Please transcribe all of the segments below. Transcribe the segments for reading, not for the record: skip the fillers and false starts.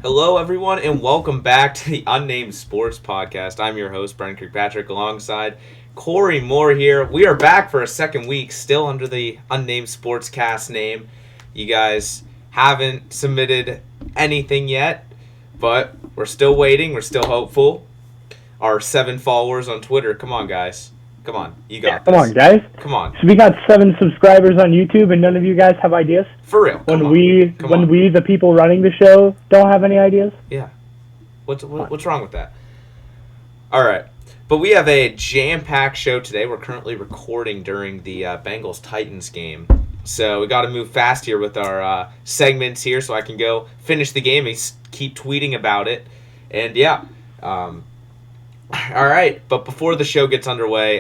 Hello, everyone, and welcome back to the Unnamed Sports Podcast. I'm your host, Brendan Kirkpatrick, alongside Corey Moore here. We are back for a second week, still under the Unnamed Sportscast name. You guys haven't submitted anything yet, but we're still waiting. We're still hopeful. Our 7 followers on Twitter, come on, guys. Come on, you got Come this. on, guys. Come on. So we got 7 subscribers on YouTube, and none of you guys have ideas. For real. When we, the people running the show, don't have any ideas. Yeah. What's wrong with that? All right. But we have a jam-packed show today. We're currently recording during the Bengals-Titans game. So we got to move fast here with our segments here so I can go finish the game and keep tweeting about it. And, yeah. All right. But before the show gets underway,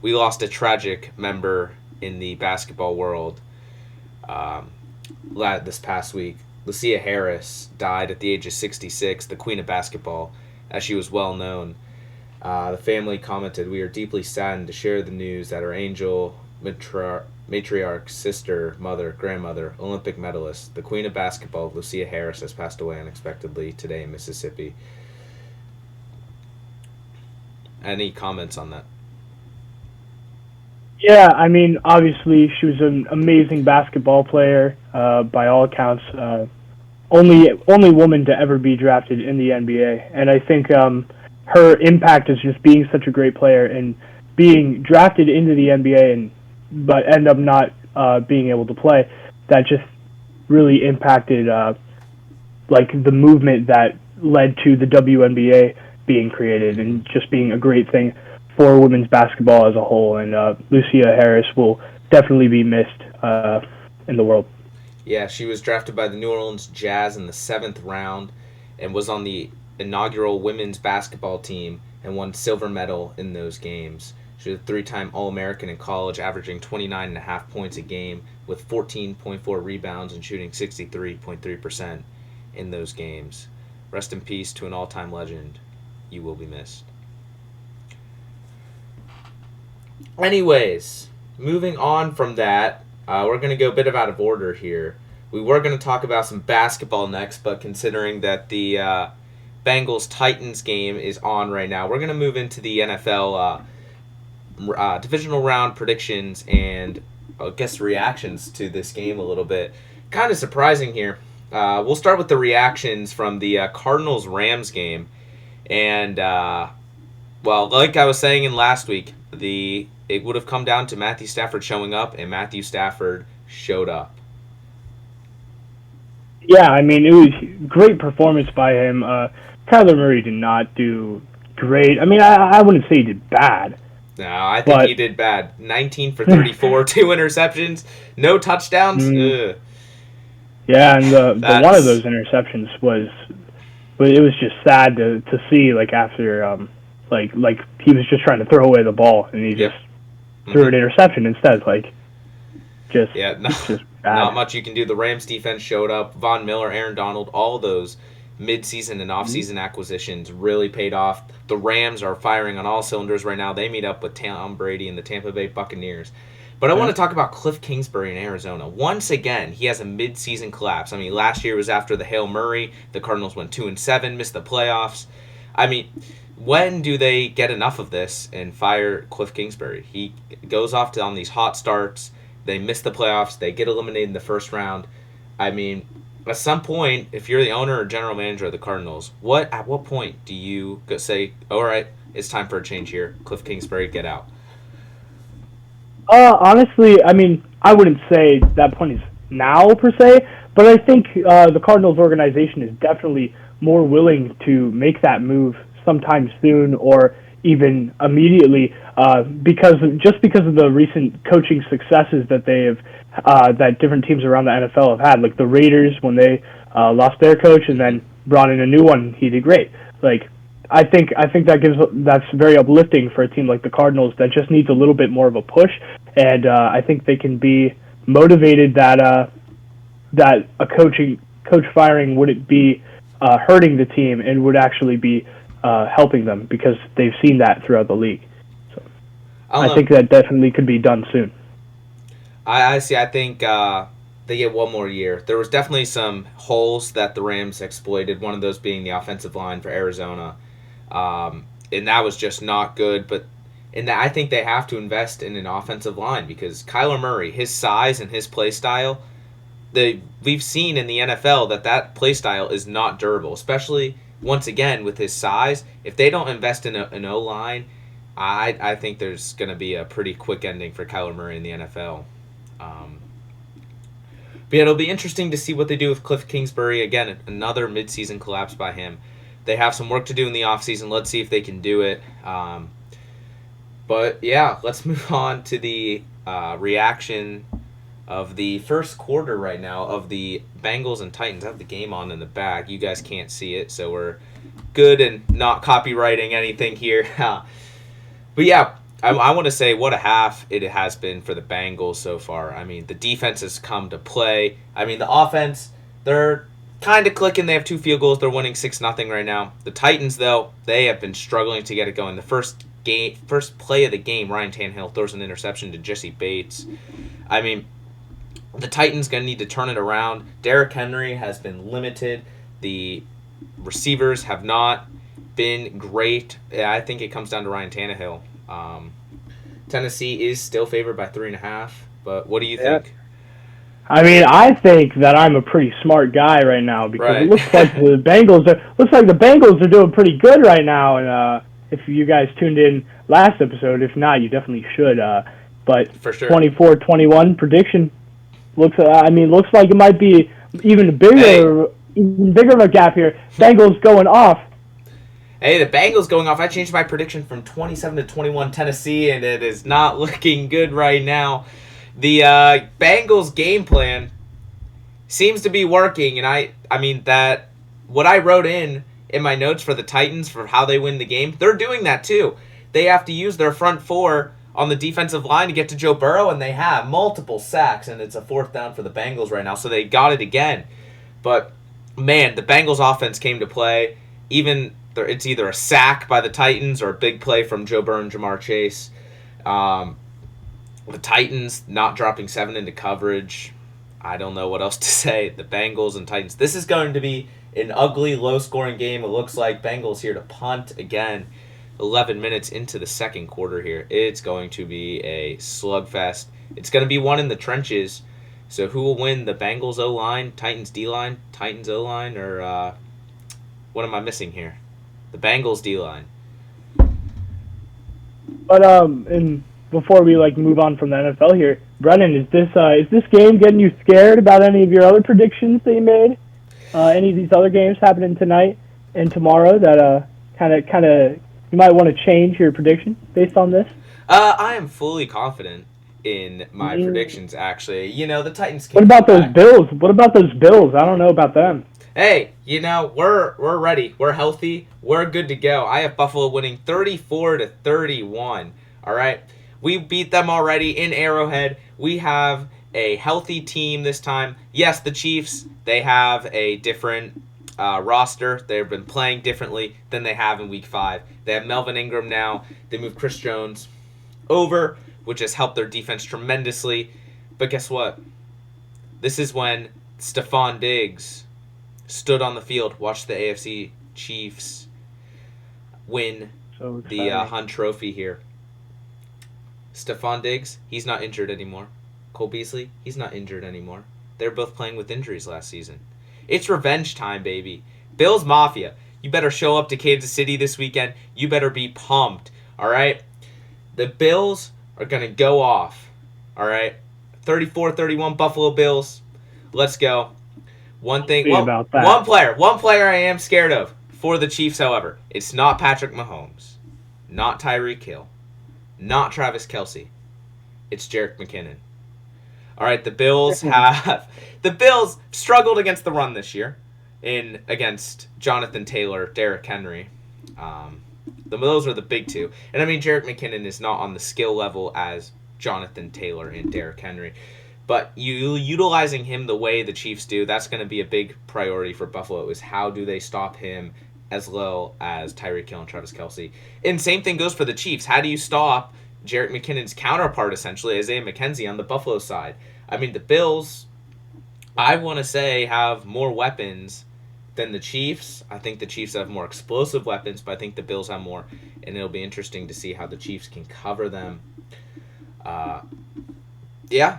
we lost a tragic member in the basketball world this past week. Lucia Harris died at the age of 66, the queen of basketball, as she was well known. The family commented, "We are deeply saddened to share the news that our angel, matriarch, sister, mother, grandmother, Olympic medalist, the queen of basketball, Lucia Harris, has passed away unexpectedly today in Mississippi." Any comments on that? Yeah, I mean, obviously she was an amazing basketball player, by all accounts. Only woman to ever be drafted in the NBA, and I think her impact is just being such a great player and being drafted into the NBA, but end up not being able to play. That just really impacted like the movement that led to the WNBA being created and just being a great thing for women's basketball as a whole. And Lucia Harris will definitely be missed in the world. Yeah, she was drafted by the New Orleans Jazz in the 7th round and was on the inaugural women's basketball team and won silver medal in those games. She was a 3-time All-American in college, averaging 29.5 points a game with 14.4 rebounds and shooting 63.3% in those games. Rest in peace to an all-time legend. You will be missed. Anyways, moving on from that, we're going to go a bit out of order here. We were going to talk about some basketball next, but considering that the Bengals-Titans game is on right now, we're going to move into the NFL divisional round predictions and I guess reactions to this game a little bit. Kind of surprising here. We'll start with the reactions from the Cardinals-Rams game. And, well, like I was saying in last week, it would have come down to Matthew Stafford showing up, and Matthew Stafford showed up. Yeah, I mean, it was great performance by him. Kyler Murray did not do great. I mean, I wouldn't say he did bad. No, I think he did bad. 19 for 34, 2 interceptions, no touchdowns. Yeah, and the one of those interceptions was just sad to see. Like after like he was just trying to throw away the ball and he just threw an interception instead. Like just not much you can do. The Rams defense showed up. Von Miller, Aaron Donald, all of those mid-season and off-season acquisitions really paid off. The Rams are firing on all cylinders right now. They meet up with Tom Brady and the Tampa Bay Buccaneers. But I want to talk about Cliff Kingsbury in Arizona. Once again, he has a mid-season collapse. I mean, last year was after the Hail Murray. The Cardinals went 2-7, missed the playoffs. I mean, when do they get enough of this and fire Cliff Kingsbury? He goes off on these hot starts. They miss the playoffs. They get eliminated in the first round. I mean, at some point, if you're the owner or general manager of the Cardinals, at what point do you say, all right, it's time for a change here. Cliff Kingsbury, get out? Honestly, I mean, I wouldn't say that point is now per se, but I think the Cardinals organization is definitely more willing to make that move sometime soon or even immediately because of the recent coaching successes that they have that different teams around the NFL have had. Like the Raiders, when they lost their coach and then brought in a new one, he did great. Like I think that's very uplifting for a team like the Cardinals that just needs a little bit more of a push, and I think they can be motivated that a coach firing wouldn't be hurting the team and would actually be helping them because they've seen that throughout the league. So I think that definitely could be done soon. I see. I think they get one more year. There was definitely some holes that the Rams exploited. One of those being the offensive line for Arizona, and that was just not good. But I think they have to invest in an offensive line because Kyler Murray, his size and his play style, we've seen in the NFL that play style is not durable, especially once again with his size. If they don't invest in an O line, I think there's going to be a pretty quick ending for Kyler Murray in the NFL. But yeah, it'll be interesting to see what they do with Cliff Kingsbury. Again, another midseason collapse by him. They have some work to do in the offseason. Let's see if they can do it. But yeah, let's move on to the reaction of the first quarter right now of the Bengals and Titans. I have the game on in the back. You guys can't see it, so we're good and not copywriting anything here. But yeah, I want to say what a half it has been for the Bengals so far. I mean, the defense has come to play. I mean, the offense, they're kind of clicking. They have 2 field goals. They're winning 6-0 right now. The Titans, though, they have been struggling to get it going. The first play of the game, Ryan Tannehill throws an interception to Jesse Bates. I mean, the Titans going to need to turn it around. Derrick Henry has been limited. The receivers have not been great. I think it comes down to Ryan Tannehill. Tennessee is still favored by 3.5, but what do you think? I mean, I think that I'm a pretty smart guy right now because Right. it looks like the Bengals are doing pretty good right now. And if you guys tuned in last episode, if not, you definitely should. But For sure. 24-21 prediction looks like it might be even bigger of a gap here. Bengals going off. Hey, the Bengals going off. I changed my prediction from 27-21 Tennessee, and it is not looking good right now. The Bengals game plan seems to be working, and I mean that what I wrote in my notes for the Titans for how they win the game, they're doing that too. They have to use their front 4 on the defensive line to get to Joe Burrow, and they have multiple sacks, and it's a 4th down for the Bengals right now, so they got it again. But, man, the Bengals offense came to play. It's either a sack by the Titans or a big play from Joe Burrow and Jamar Chase. The Titans not dropping 7 into coverage. I don't know what else to say. The Bengals and Titans. This is going to be an ugly, low-scoring game. It looks like Bengals here to punt again. 11 minutes into the second quarter here. It's going to be a slugfest. It's going to be one in the trenches. So who will win? The Bengals O-line, Titans D-line, Titans O-line, or what am I missing here? The Bengals D-line. But and before we move on from the NFL here, Brennan, is this game getting you scared about any of your other predictions that you made? Any of these other games happening tonight and tomorrow that kind of you might want to change your prediction based on this? I am fully confident in my predictions. Actually, the Titans. What about those Bills? What about those Bills? I don't know about them. Hey, we're ready. We're healthy. We're good to go. I have Buffalo winning 34-31. All right, we beat them already in Arrowhead. We have a healthy team this time. Yes, the Chiefs, they have a different roster. They've been playing differently than they have in Week 5. They have Melvin Ingram now. They moved Chris Jones over, which has helped their defense tremendously. But guess what? This is when Stephon Diggs stood on the field, watched the AFC Chiefs win the Hunt Trophy here. Stephon Diggs, he's not injured anymore. Cole Beasley, he's not injured anymore. They're both playing with injuries last season. It's revenge time, baby. Bills Mafia, you better show up to Kansas City this weekend. You better be pumped, all right? The Bills are going to go off, all right? 34-31 Buffalo Bills. Let's go. One player I am scared of for the Chiefs, however. It's not Patrick Mahomes, not Tyreek Hill, not Travis Kelce. It's Jerick McKinnon. All right, the Bills struggled against the run this year against Jonathan Taylor, Derrick Henry. Those are the big two. And I mean, Jerick McKinnon is not on the skill level as Jonathan Taylor and Derrick Henry. But utilizing him the way the Chiefs do, that's going to be a big priority for Buffalo, is how do they stop him as well as Tyreek Hill and Travis Kelce. And same thing goes for the Chiefs. How do you stop Jerick McKinnon's counterpart, essentially, Isaiah McKenzie on the Buffalo side? I mean, the Bills, I want to say, have more weapons than the Chiefs. I think the Chiefs have more explosive weapons, but I think the Bills have more, and it'll be interesting to see how the Chiefs can cover them. Uh, yeah.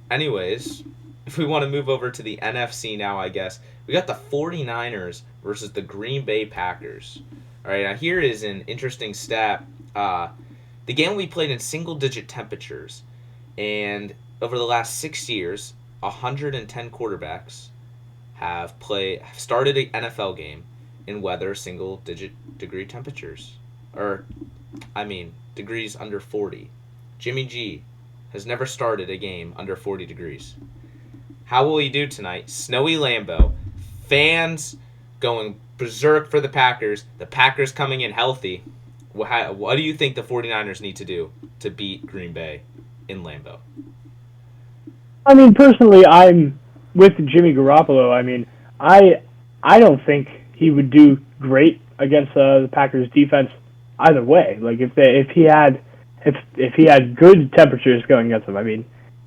Anyways, if we want to move over to the NFC now, I guess, we got the 49ers versus the Green Bay Packers. All right, now here is an interesting stat. The game will be played in single digit temperatures, and over the last 6 years, 110 quarterbacks have started an NFL game in weather single digit degree temperatures. Or, I mean, degrees under 40. Jimmy G has never started a game under 40 degrees. How will he do tonight? Snowy Lambeau. Fans going berserk for the Packers. The Packers coming in healthy. What do you think the 49ers need to do to beat Green Bay in Lambeau? I mean, personally, I'm with Jimmy Garoppolo. I mean, I I don't think he would do great against the Packers defense either way. Like if he had if he had good temperatures going against him. I mean,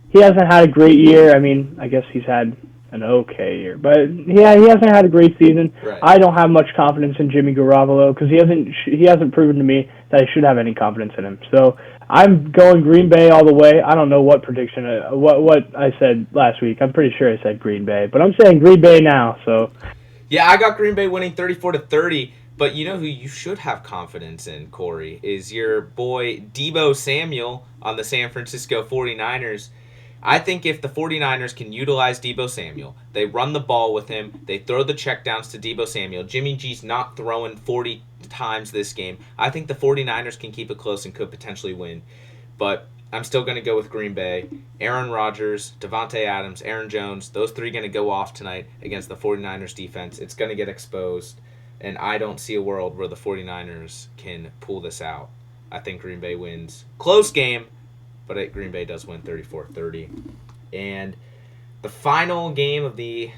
he hasn't had a great year. I mean, I guess he's had an okay year, but yeah, he hasn't had a great season. Right. I don't have much confidence in Jimmy Garoppolo because he hasn't proven to me that I should have any confidence in him. So I'm going Green Bay all the way. I don't know what prediction, what I said last week. I'm pretty sure I said Green Bay, but I'm saying Green Bay now. So Yeah, I got Green Bay winning 34-30. But you know who you should have confidence in, Corey, is your boy Deebo Samuel on the San Francisco 49ers. I think if the 49ers can utilize Deebo Samuel, they run the ball with him, they throw the checkdowns to Deebo Samuel. Jimmy G's not throwing 40 times this game. I think the 49ers can keep it close and could potentially win. But I'm still going to go with Green Bay. Aaron Rodgers, Devontae Adams, Aaron Jones, those three going to go off tonight against the 49ers defense. It's going to get exposed. And I don't see a world where the 49ers can pull this out. I think Green Bay wins. Close game, but Green Bay does win 34-30. And the final game of the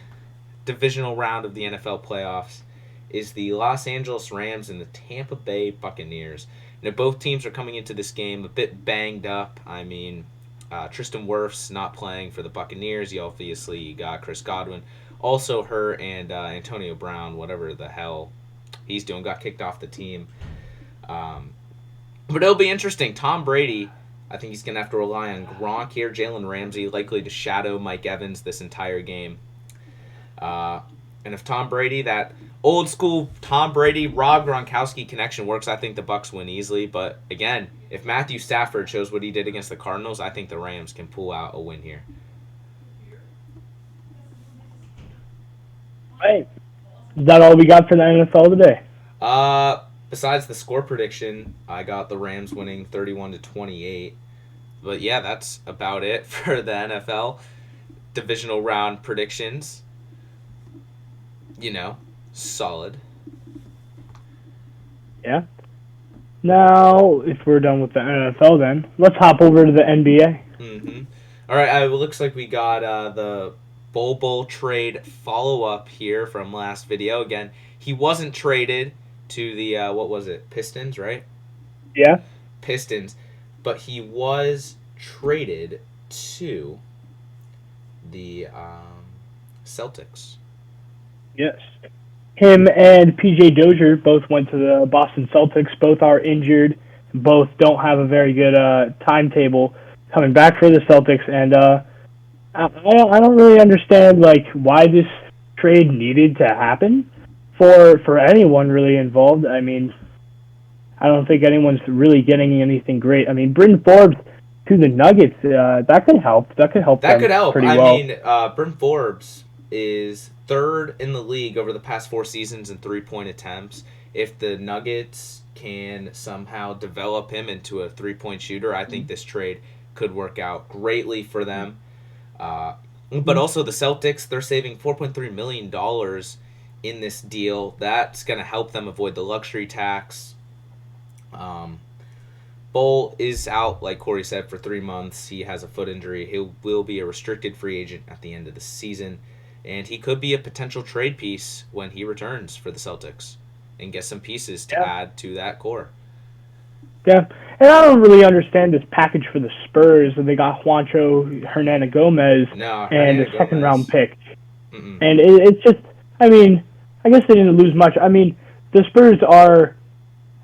divisional round of the NFL playoffs is the Los Angeles Rams and the Tampa Bay Buccaneers. Now, both teams are coming into this game a bit banged up. I mean, Tristan Wirfs not playing for the Buccaneers. You obviously got Chris Godwin also hurt, and Antonio Brown, whatever the hell he's doing, got kicked off the team. But it'll be interesting. Tom Brady, I think he's going to have to rely on Gronk here. Jalen Ramsey likely to shadow Mike Evans this entire game. And if Tom Brady, that old school Tom Brady, Rob Gronkowski connection works, I think the Bucs win easily. But again, if Matthew Stafford shows what he did against the Cardinals, I think the Rams can pull out a win here. hey, is that all we got for the NFL today? Besides the score prediction, I got the Rams winning 31-28. But yeah, that's about it for the NFL divisional round predictions. You know, solid. Yeah. Now, if we're done with the NFL, then let's hop over to the NBA. Mm-hmm. All right, it looks like we got the Bol trade follow-up here from last video. Again, he wasn't traded to the, what was it, Pistons, right? Yeah. Pistons. But he was traded to the Celtics. Yes. Him and PJ Dozier both went to the Boston Celtics. Both are injured. Both don't have a very good timetable coming back for the Celtics. And I don't really understand like why this trade needed to happen for anyone really involved. I mean, I don't think anyone's really getting anything great. I mean, Bryn Forbes to the Nuggets, that could help. That could help. That could help. Pretty I well. mean, Bryn Forbes is third in the league over the past 4 seasons in 3-point attempts. If the Nuggets can somehow develop him into a 3-point shooter, I think this trade could work out greatly for them. But also the Celtics, they're saving $4.3 million in this deal. That's going to help them avoid the luxury tax. Bol is out, like Corey said, for 3 months. He has a foot injury. He will be a restricted free agent at the end of the season. And he could be a potential trade piece when he returns for the Celtics and get some pieces to add to that core. Yeah, And I don't really understand this package for the Spurs. And they got Juancho Hernandez-Gomez No, and a Hernandez second-round Gomez. pick. Mm-mm. And it's just, I mean, I guess they didn't lose much. I mean, the Spurs are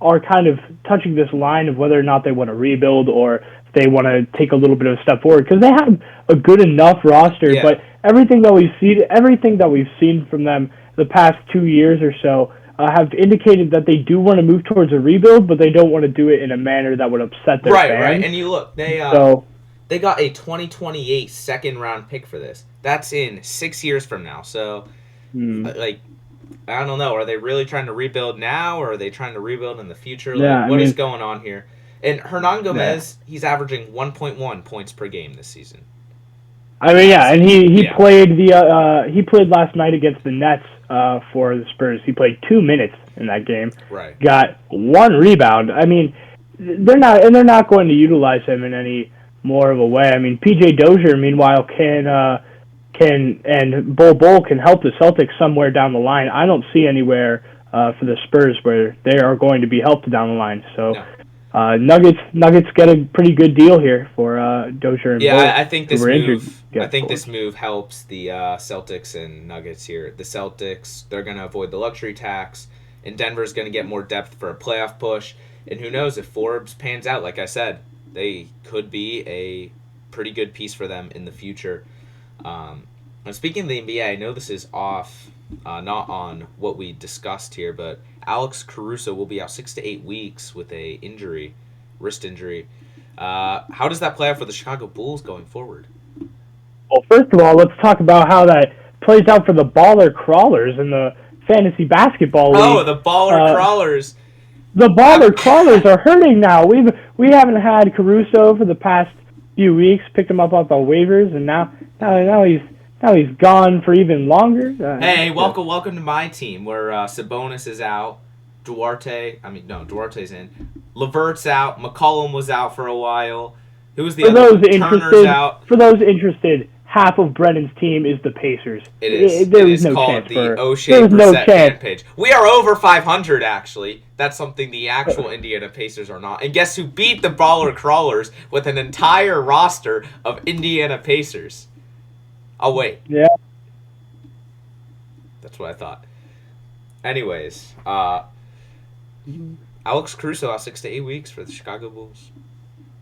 kind of touching this line of whether or not they want to rebuild or if they want to take a little bit of a step forward because they have a good enough roster. Yeah. But everything that we've seen from them the past 2 years or so have indicated that they do want to move towards a rebuild, but they don't want to do it in a manner that would upset their fans. Right. And you look, they got a 2028 second round pick for this. That's in 6 years from now. So, like, I don't know. Are they really trying to rebuild now, or are they trying to rebuild in the future? Like, what is going on here? And Hernan Gomez, he's averaging 1.1 points per game this season. I mean, yeah, and he played he played last night against the Nets for the Spurs. He played 2 minutes in that game. Right. Got 1 rebound. I mean, they're not going to utilize him in any more of a way. I mean, PJ Dozier, meanwhile, can and Bol can help the Celtics somewhere down the line. I don't see anywhere for the Spurs where they are going to be helped down the line. So. No. Nuggets get a pretty good deal here for Dozier and Bol. I think this move. I think this move helps the Celtics and Nuggets here. The Celtics, they're going to avoid the luxury tax, and Denver's going to get more depth for a playoff push. And who knows if Forbes pans out? Like I said, they could be a pretty good piece for them in the future. And speaking of the NBA, I know this is off, not on what we discussed here, but Alex Caruso will be out 6 to 8 weeks with a wrist injury. How does that play out for the Chicago Bulls going forward? Well, first of all, let's talk about how that plays out for the baller crawlers in the fantasy basketball league. Oh, the baller crawlers. The baller crawlers are hurting now. We haven't had Caruso for the past few weeks. Picked him up off the waivers, and now he's gone for even longer. Hey, welcome to my team where Sabonis is out, Duarte's in, LeVert's out, McCollum was out for a while. Who's the other one? Turner's out. For those interested, half of Brennan's team is the Pacers. It is. There it is is no called chance the for, O'Shea Brissett fan page. We are over 500, actually. That's something the actual Indiana Pacers are not. And guess who beat the baller crawlers with an entire roster of Indiana Pacers? Oh, wait. Yeah. That's what I thought. Anyways, Alex Caruso out 6 to 8 weeks for the Chicago Bulls.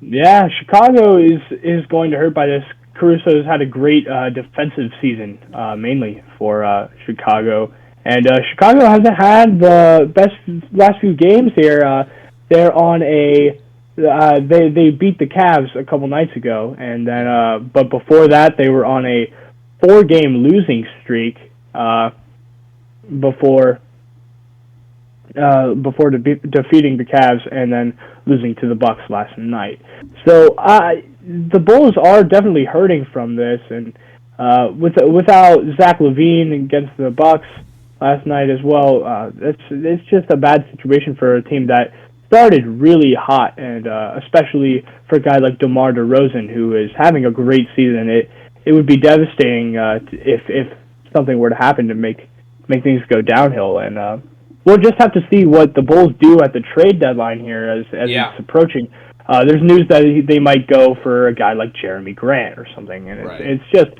Yeah, Chicago is going to hurt by this. Caruso's had a great defensive season, mainly for Chicago. And Chicago hasn't had the best last few games here. They're on a... they beat the Cavs a couple nights ago, and then but before that they were on a 4-game losing streak before defeating the Cavs and then losing to the Bucks last night. So the Bulls are definitely hurting from this, and without Zach LaVine against the Bucks last night as well, it's just a bad situation for a team that started really hot, and especially for a guy like DeMar DeRozan, who is having a great season. It would be devastating if something were to happen to make things go downhill, and we'll just have to see what the Bulls do at the trade deadline here as it's approaching. There's news that they might go for a guy like Jeremy Grant or something, and it's just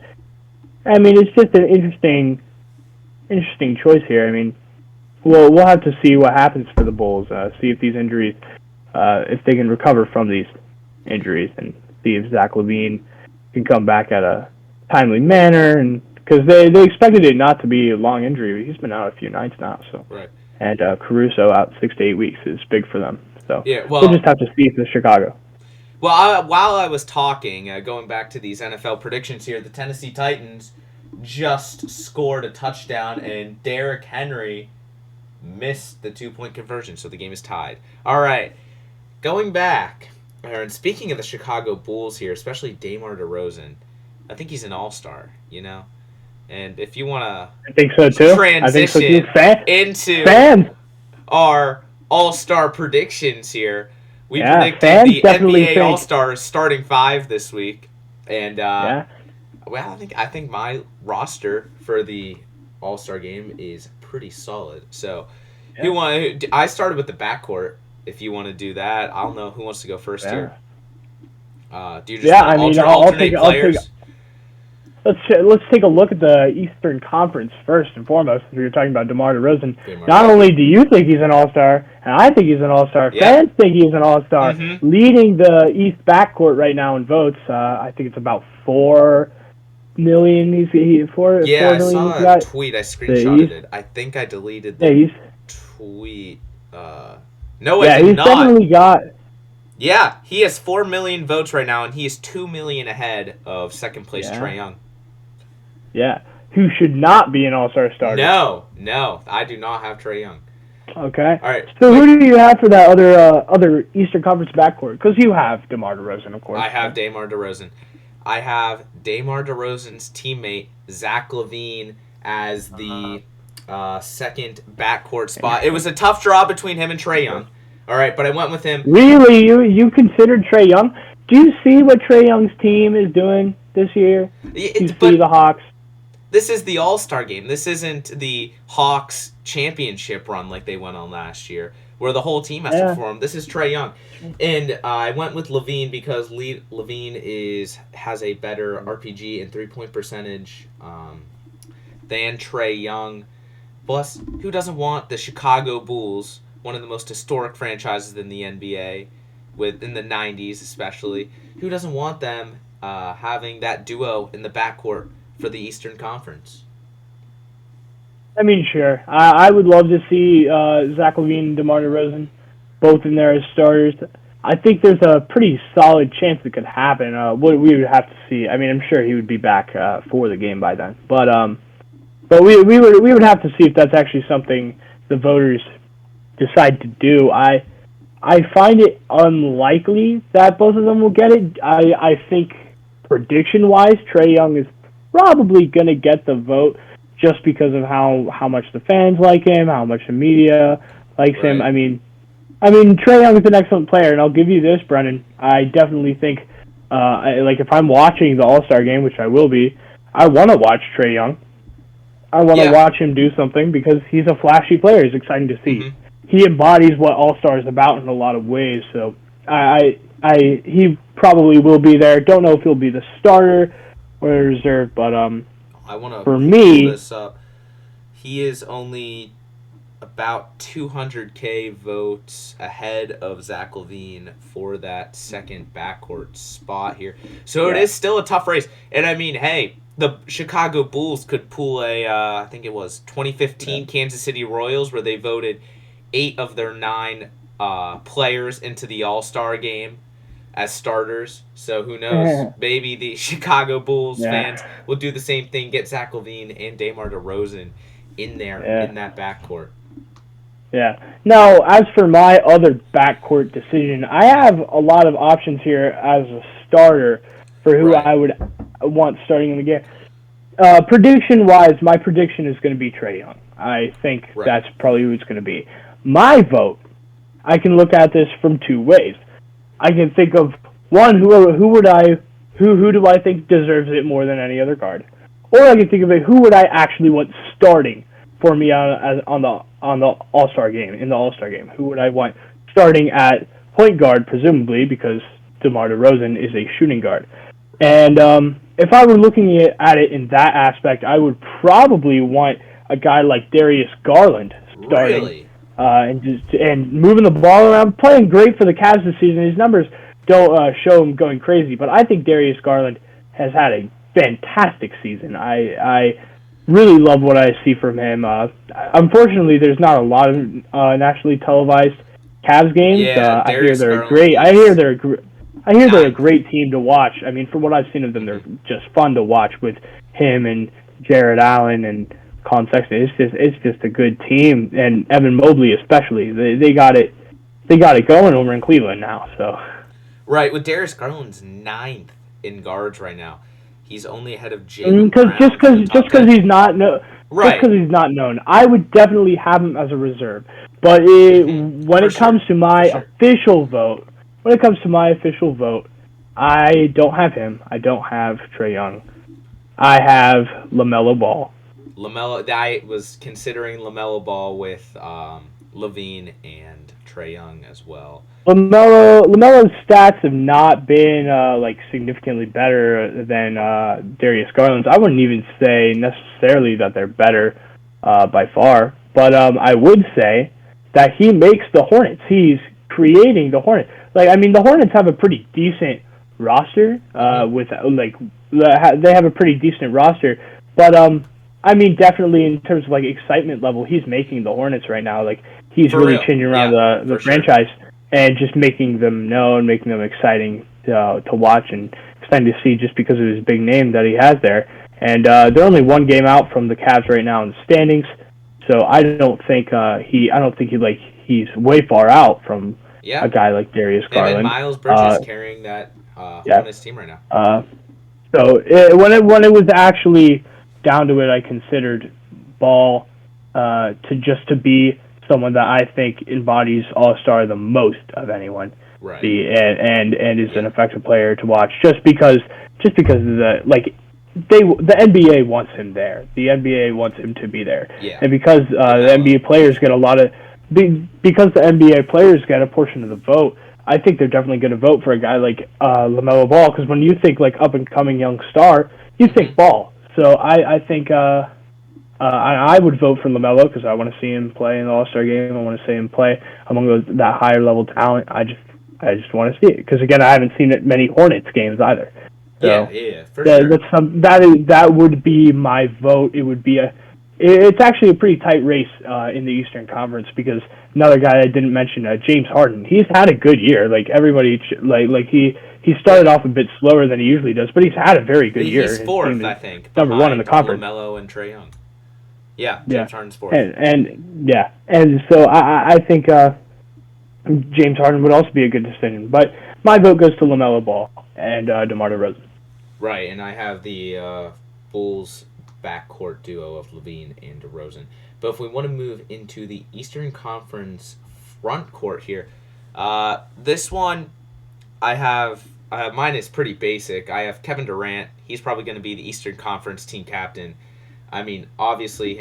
an interesting choice here. I mean, we'll have to see what happens for the Bulls. See if these injuries, if they can recover from these injuries, and see if Zach LaVine can come back at a timely manner, and because they expected it not to be a long injury. He's been out a few nights now, so and Caruso out 6 to 8 weeks is big for them. So we'll just have to see for Chicago. Well, while I was talking, going back to these NFL predictions here, the Tennessee Titans just scored a touchdown, and Derrick Henry missed the 2-point conversion, so the game is tied. All right, going back, and speaking of the Chicago Bulls here, especially DeMar DeRozan, I think he's an all-star, you know? And if you want to I think so too. Transition into fans. Our all-star predictions here, we predicted the NBA All-Stars starting 5 this week. And, well, I think my roster for the All-Star game is pretty solid. So, I started with the backcourt. if you want to do that. I don't know who wants to go first Yeah. here. Do you just want to alternate players? Let's take a look at the Eastern Conference first and foremost. If you're talking about DeMar DeRozan, DeMar not DeRozan. only do you think he's an All-Star, and I think he's an All-Star, fans think he's an All-Star, leading the East backcourt right now in votes. I think it's about 4 million. I saw a tweet. I screenshotted it. I think I deleted the tweet. No, I did not. Definitely got. Yeah, he has 4 million votes right now, and he is 2 million ahead of second place Trae Young. Yeah, who should not be an All-Star starter. No, I do not have Trae Young. Okay. All right. So who do you have for that other Eastern Conference backcourt? Because you have DeMar DeRozan, of course. I have DeMar DeRozan. I have DeMar DeRozan's teammate Zach LaVine as the second backcourt spot. It was a tough draw between him and Trae Young. All right, but I went with him. Really, you considered Trae Young? Do you see what Trae Young's team is doing this year? You see the Hawks. This is the All-Star game. This isn't the Hawks championship run like they went on last year, where the whole team has to perform. This is Trae Young. And I went with LaVine because LaVine has a better RPG and three-point percentage than Trae Young. Plus, who doesn't want the Chicago Bulls, one of the most historic franchises in the NBA, in the 90s especially, who doesn't want them having that duo in the backcourt for the Eastern Conference? I mean, sure. I would love to see Zach LaVine and DeMar DeRozan both in there as starters. I think there's a pretty solid chance it could happen. What we would have to see. I mean, I'm sure he would be back for the game by then. But we would have to see if that's actually something the voters decide to do. I find it unlikely that both of them will get it. I think prediction-wise, Trae Young is probably going to get the vote just because of how much the fans like him, how much the media likes him. I mean, Trae Young is an excellent player, and I'll give you this, Brennan. I definitely think, if I'm watching the All-Star game, which I will be, I want to watch Trae Young. I want to watch him do something because he's a flashy player. He's exciting to see. Mm-hmm. He embodies what All-Star is about in a lot of ways. So he probably will be there. Don't know if he'll be the starter or reserve, but I want to for me, pull this up. He is only about 200K votes ahead of Zach LaVine for that second backcourt spot here. So it is still a tough race. And I mean, hey, the Chicago Bulls could pull I think it was 2015 Kansas City Royals, where they voted 8 of their 9 players into the All-Star game as starters. So who knows? Maybe the Chicago Bulls fans will do the same thing, get Zach LaVine and DeMar DeRozan in there in that backcourt. Yeah. Now, as for my other backcourt decision, I have a lot of options here as a starter for who I would want starting in the game. Prediction-wise, my prediction is going to be Trae Young. I think that's probably who it's going to be. My vote, I can look at this from 2 ways. I can think of one, who do I think deserves it more than any other guard, or I can think of it, who would I actually want starting for me on the All-Star game, in the All-Star game? Who would I want starting at point guard, presumably, because DeMar DeRozan is a shooting guard. And if I were looking at it in that aspect, I would probably want a guy like Darius Garland starting. Really? And moving the ball around, playing great for the Cavs this season. His numbers don't show him going crazy, but I think Darius Garland has had a fantastic season. I really love what I see from him. Unfortunately, there's not a lot of nationally televised Cavs games. I hear they're great. I hear they're a great team to watch. I mean, from what I've seen of them, they're just fun to watch with him and Jared Allen and Colin Sexton. It's just a good team, and Evan Mobley especially. They got it going over in Cleveland now. So right, with Darius Garland's 9th in guards right now, he's only ahead of Jaylen Brown. Just because he's not known, I would definitely have him as a reserve. But when it comes to my official vote, I don't have him. I don't have Trae Young. I have LaMelo Ball. I was considering LaMelo Ball with LaVine and Trae Young as well. LaMelo's stats have not been like significantly better than Darius Garland's. I wouldn't even say necessarily that they're better by far, but I would say that he makes the Hornets. He's creating the Hornets. Like, I mean, the Hornets have a pretty decent roster. With like they have a pretty decent roster, but I mean, definitely in terms of like excitement level, he's making the Hornets right now. Like, he's For really real. changing around the franchise and just making them known, making them exciting to watch and exciting to see just because of his big name that he has there. And they're only one game out from the Cavs right now in the standings, so I don't think he's way far out from a guy like Darius Garland. And Miles Bridges carrying that Hornets team right now. When it was actually down to it, I considered Ball to be someone that I think embodies All-Star the most of anyone. Right. And is an effective player to watch just because of the NBA wants him there. The NBA wants him to be there. Yeah. And because the NBA players get a portion of the vote, I think they're definitely going to vote for a guy like LaMelo Ball, because when you think like up and coming young star, you think Ball. So I think I would vote for LaMelo because I want to see him play in the All-Star game. I want to see him play among that higher level talent. I just want to see it because, again, I haven't seen many Hornets games either. So for sure. That would be my vote. It would be it's actually a pretty tight race in the Eastern Conference because another guy I didn't mention, James Harden. He's had a good year. Like everybody, he started off a bit slower than he usually does, but he's had a very good year. He's fourth, I think, number one in the conference. LaMelo and Trae Young. Yeah, James Harden's fourth. And so I think James Harden would also be a good decision. But my vote goes to LaMelo Ball and DeMar DeRozan. Right, and I have the Bulls backcourt duo of LaVine and DeRozan. But if we want to move into the Eastern Conference front court here, this one I have mine is pretty basic. I have Kevin Durant. He's probably going to be the Eastern Conference team captain. I mean, obviously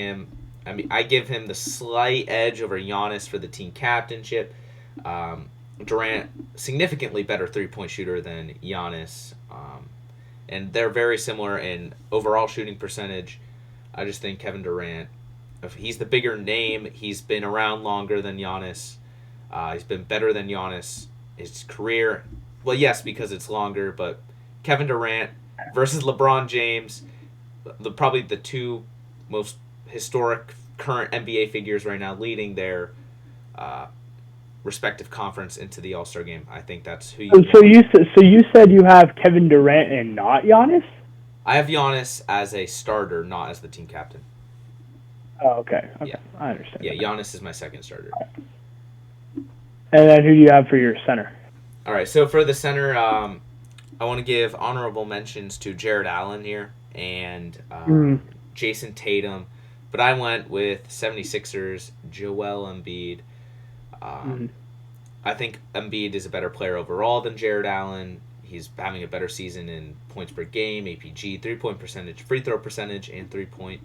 I give him the slight edge over Giannis for the team captainship. Durant, significantly better three-point shooter than Giannis. And they're very similar in overall shooting percentage. I just think Kevin Durant, if he's the bigger name, he's been around longer than Giannis. He's been better than Giannis. His career, well, yes, because it's longer, but Kevin Durant versus LeBron James, probably the two most historic current NBA figures right now, leading their respective conference into the All-Star game. I think that's who you. So you said you have Kevin Durant and not Giannis? I have Giannis as a starter, not as the team captain. Oh, okay. Yeah. I understand. Yeah, Giannis is my second starter. And then who do you have for your center? All right, so for the center, I want to give honorable mentions to Jared Allen here and Jason Tatum, but I went with 76ers, Joel Embiid. I think Embiid is a better player overall than Jared Allen. He's having a better season in points per game, APG, 3-point percentage, free throw percentage, and 3-point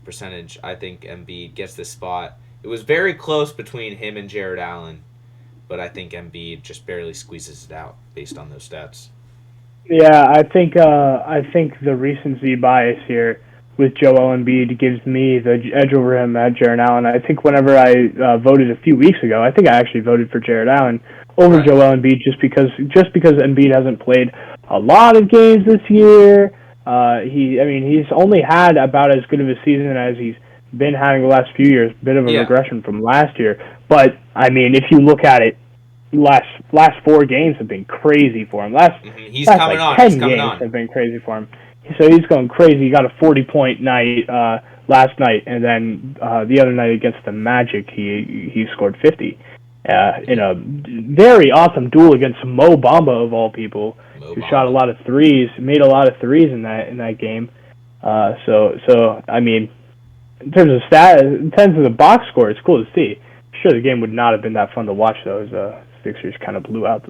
percentage. I think Embiid gets this spot. It was very close between him and Jared Allen, but I think Embiid just barely squeezes it out based on those stats. Yeah, I think the recency bias here with Joel Embiid gives me the edge over him at Jared Allen. I think whenever I voted a few weeks ago, I think I actually voted for Jared Allen over Joel Embiid just because Embiid hasn't played a lot of games this year. He's only had about as good of a season as he's been having the last few years. Bit of a regression from last year, but I mean, if you look at it, last 4 games have been crazy for him. He's coming on. 10 games have been crazy for him. So he's going crazy. He got a 40-point night last night, and then the other night against the Magic, he scored 50 in a very awesome duel against Mo Bamba of all people, who shot a lot of threes, made a lot of threes in that game. So I mean, in terms of the box score, it's cool to see. Sure, the game would not have been that fun to watch though, as the Sixers kind of blew out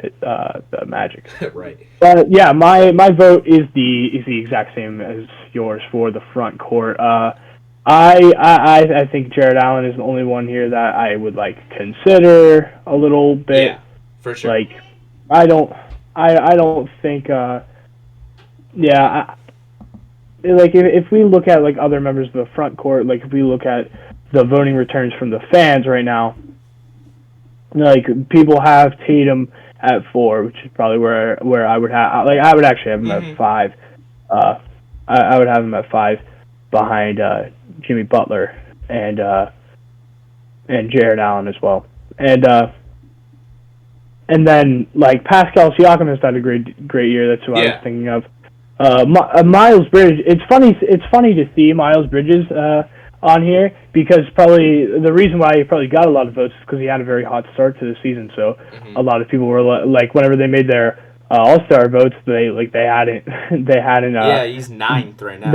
the Magic. Right. But yeah, my vote is the exact same as yours for the front court. I think Jared Allen is the only one here that I would like consider a little bit. Yeah, for sure. Like, I don't, I don't think. Yeah, like if we look at like other members of the front court, like if we look at the voting returns from the fans right now, like people have Tatum at 4, which is probably where I would have like I would actually have him at 5. Uh, I would have him at 5 behind Jimmy Butler and Jared Allen as well, and then like Pascal Siakam has had a great year. That's who I was thinking of. Miles Bridges. It's funny. It's funny to see Miles Bridges on here because probably the reason why he probably got a lot of votes is because he had a very hot start to the season. So a lot of people were like, whenever they made their All-Star votes, they hadn't yeah, he's 9th right now.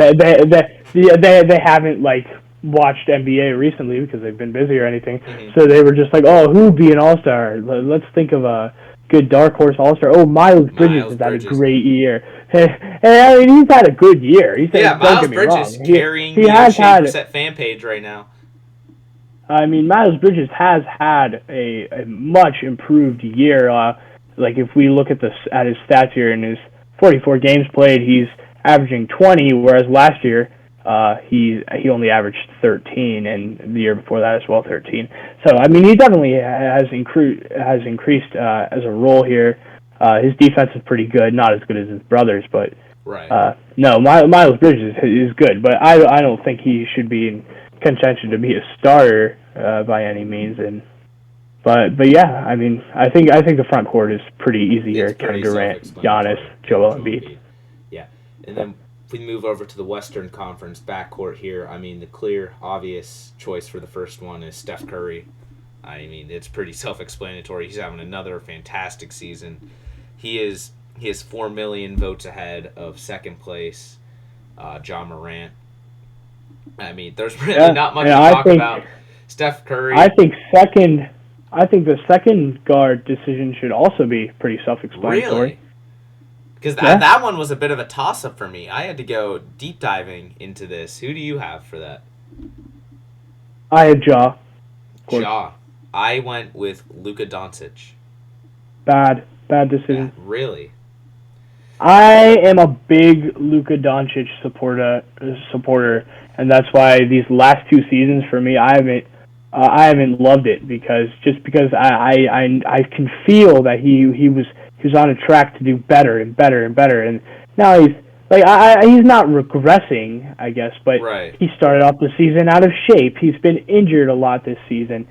They haven't like watched NBA recently because they've been busy or anything. So they were just like, oh, who would be an All-Star? Let's think of a good dark horse All-Star. Oh, Miles Bridges has had a great year. I mean, he's had a good year. Miles Bridges carrying the Shane fan page right now. I mean, Miles Bridges has had a much improved year. Like if we look at his stats here in his 44 games played, he's averaging 20, whereas last year he only averaged 13, and the year before that as well 13. So I mean, he definitely has increased as a role here. His defense is pretty good, not as good as his brothers, but no, Miles Bridges is good, but I don't think he should be in contention to be a starter by any means. But yeah, I mean, I think the front court is pretty easy here. Kevin Durant, Giannis, Joel Embiid. Yeah, and then if we move over to the Western Conference backcourt here, I mean, the clear, obvious choice for the first one is Steph Curry. I mean, it's pretty self-explanatory. He's having another fantastic season. He has 4 million votes ahead of second place, John Morant. I mean, there's really not much to talk about. Steph Curry. I think the second guard decision should also be pretty self-explanatory. Really? Because that one was a bit of a toss-up for me. I had to go deep diving into this. Who do you have for that? I had Ja. Ja. I went with Luka Doncic. Bad decision. Yeah, really? I am a big Luka Doncic supporter, and that's why these last 2 seasons for me, I haven't loved it because I can feel that he was on a track to do better and better and better, and now he's he's not regressing, I guess, but he started off the season out of shape. He's been injured a lot this season.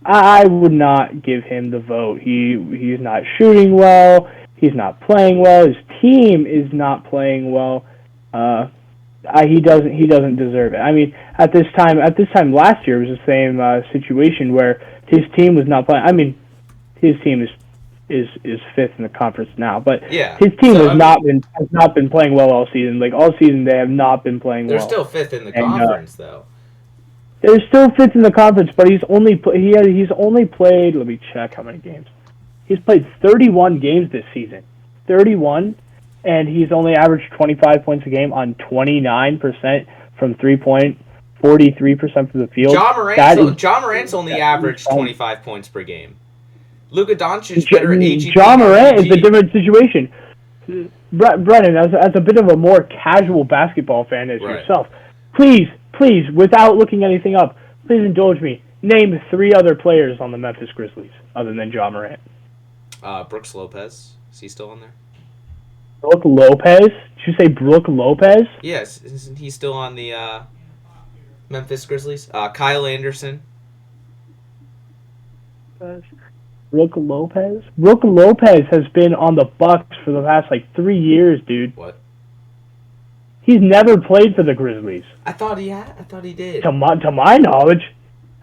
I would not give him the vote. He's not shooting well. He's not playing well. His team is not playing well. He doesn't deserve it. I mean, at this time last year it was the same situation where his team was not playing. I mean, his team is 5th in the conference now, but his team has not been playing well all season. Like all season, they have not been playing well. They're still 5th in the conference, though. They're still 5th in the conference, but he's only played. Let me check how many games. He's played 31 games this season. 31. And he's only averaged 25 points a game on 29% from 3-point, 43% from the field. John Morant's only averaged 25 points per game. Luka Doncic better at AGP. John Morant is a different situation. Brennan, as a bit of a more casual basketball fan as yourself, please, without looking anything up, please indulge me. Name 3 other players on the Memphis Grizzlies other than John Morant. Brooks Lopez. Is he still on there? Brook Lopez? Did you say Brook Lopez? Yes. Isn't he still on the Memphis Grizzlies? Kyle Anderson. Brook Lopez? Brook Lopez has been on the Bucks for the past 3 years, dude. What? He's never played for the Grizzlies. I thought he did. To my knowledge.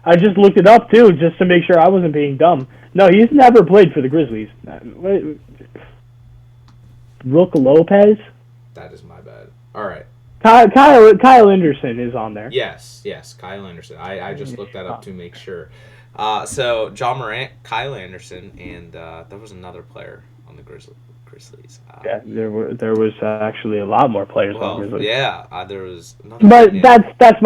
I just looked it up, too, just to make sure I wasn't being dumb. No, he's never played for the Grizzlies. Brook Lopez? That is my bad. All right. Kyle Anderson is on there. Yes, Kyle Anderson. I just looked that up to make sure. So, John Morant, Kyle Anderson, and there was another player on the Grizzlies. Grizzlies. Yeah, there was actually a lot more players on the Well, Grizzlies. yeah, there was another. But that's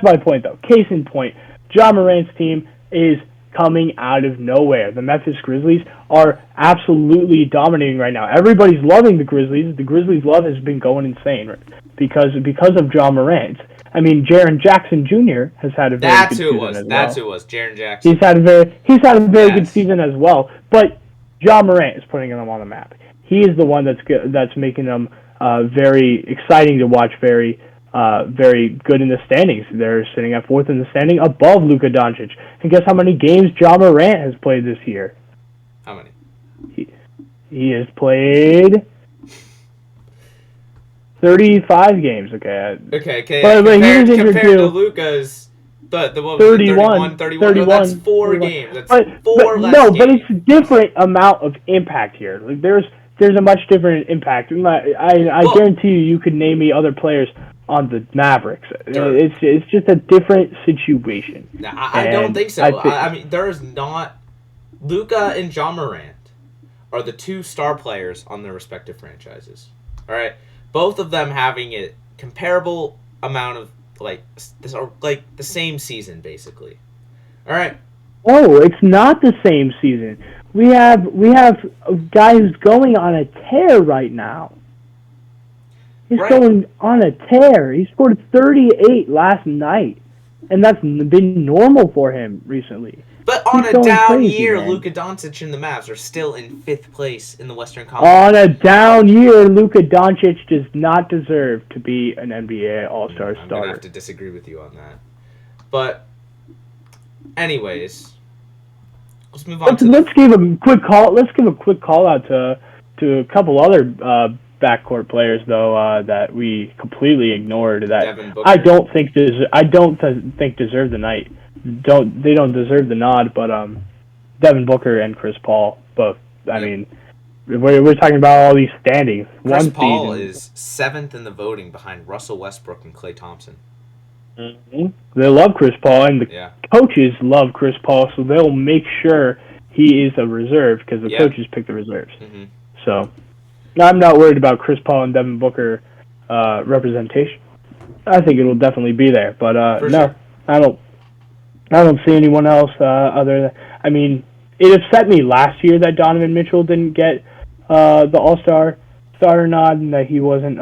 my point though. Case in point, John Morant's team is coming out of nowhere. The Memphis Grizzlies are absolutely dominating right now. Everybody's loving the Grizzlies. The Grizzlies' love has been going insane because of John Morant. I mean, Jaren Jackson Jr. has had a very good season as well. That's who it was. Jaren Jackson. He's had a very good season as well. But John Morant is putting them on the map. He is the one that's making them very exciting to watch. Very good in the standings. They're sitting at 4th in the standing, above Luka Doncic. And guess how many games John Morant has played this year? How many? He has played 35 games. Okay. But compared to Luka's, what was 31. 31. No, that's 4 games. That's less games. But it's a different amount of impact here. Like there's a much different impact. I guarantee you could name me other players on the Mavericks. It's just a different situation. I don't think so. I mean, there's not... Luka and John Morant are the 2 star players on their respective franchises. All right? Both of them having a comparable amount of, the same season, basically. All right? Oh, it's not the same season. We have a guy who's going on a tear right now. He's going on a tear. He scored 38 last night, and that's been normal for him recently. But on a down year, Luka Doncic and the Mavs are still in 5th place in the Western Conference. On a down year, Luka Doncic does not deserve to be an NBA All-Star starter. I'm going to have to disagree with you on that. But, anyways, let's move on. Let's give a quick call out to a couple other backcourt players though that we completely ignored that I don't think deserve the night. They don't deserve the nod, but Devin Booker and Chris Paul both. I mean, we're talking about all these standings. Chris Paul is 7th in the voting behind Russell Westbrook and Klay Thompson. Mm-hmm. They love Chris Paul, and the coaches love Chris Paul, so they'll make sure he is a reserve because the coaches pick the reserves. Mm-hmm. So I'm not worried about Chris Paul and Devin Booker representation. I think it will definitely be there, but sure. I don't see anyone else other than. I mean, it upset me last year that Donovan Mitchell didn't get the All-Star starter nod and that he wasn't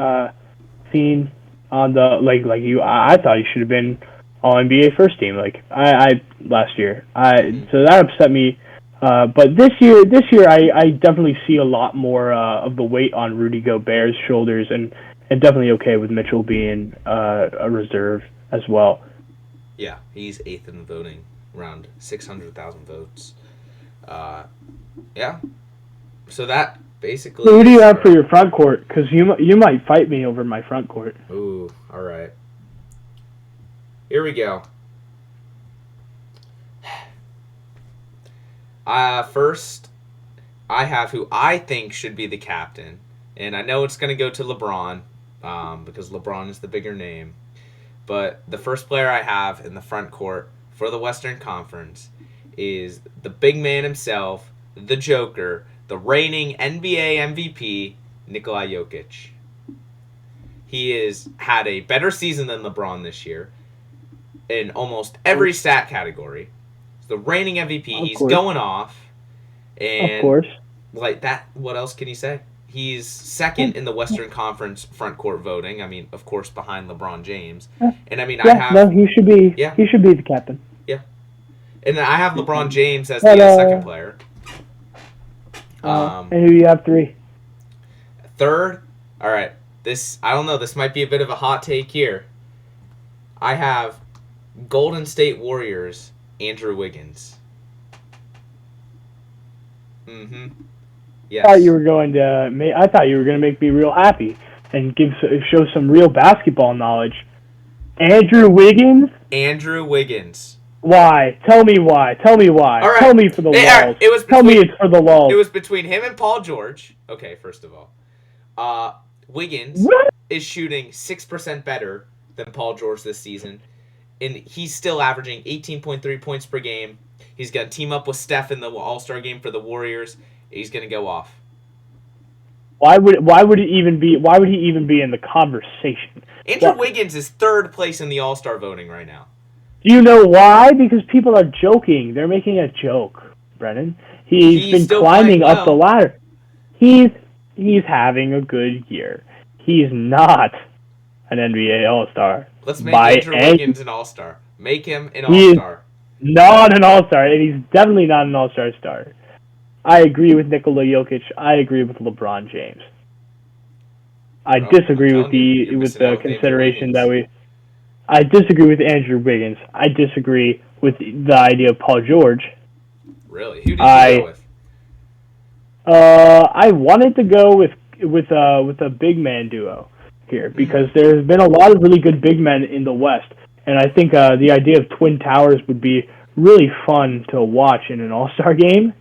seen on the I thought he should have been All NBA first team last year. So that upset me. But this year I definitely see a lot more of the weight on Rudy Gobert's shoulders, and definitely okay with Mitchell being a reserve as well. Yeah, he's 8th in the voting, around 600,000 votes. Yeah. So that basically... Who do you have for your front court? Because you might fight me over my front court. Ooh, all right. Here we go. First, I have who I think should be the captain. And I know it's going to go to LeBron, because LeBron is the bigger name. But the first player I have in the front court for the Western Conference is the big man himself, the Joker, the reigning NBA MVP, Nikola Jokic. He has had a better season than LeBron this year in almost every stat category. He's the reigning MVP. He's going off. And of course. Like that, what else can you say? He's 2nd in the Western Conference front court voting. I mean, of course, behind LeBron James. And I mean, he should be. Yeah. He should be the captain. Yeah. And then I have LeBron James as the second player. And who do you have 3? Third, all right. I don't know. This might be a bit of a hot take here. I have Golden State Warriors, Andrew Wiggins. Mm-hmm. Yes. I thought you were going to make me real happy and show some real basketball knowledge. Andrew Wiggins? Andrew Wiggins. Why? Tell me why. Tell me why. All right. Tell me for the lulz. Tell me it's for the lulz. It was between him and Paul George. Okay, first of all. Wiggins is shooting 6% better than Paul George this season. And he's still averaging 18.3 points per game. He's going to team up with Steph in the All-Star game for the Warriors. He's going to go off. Why would he even be in the conversation? Andrew Wiggins is third place in the All-Star voting right now. Do you know why? Because people are joking. They're making a joke, Brennan. He's been climbing up the ladder. He's having a good year. He's not an NBA All-Star. Let's make Andrew Wiggins an All-Star. Make him an All-Star. Not an All-Star, and he's definitely not an All-Star starter. I agree with Nikola Jokic. I agree with LeBron James. I disagree with the consideration that we. I disagree with Andrew Wiggins. I disagree with the idea of Paul George. Really? Who did you go with? I wanted to go with a big man duo here because there's been a lot of really good big men in the West, and I think the idea of Twin Towers would be really fun to watch in an All-Star game.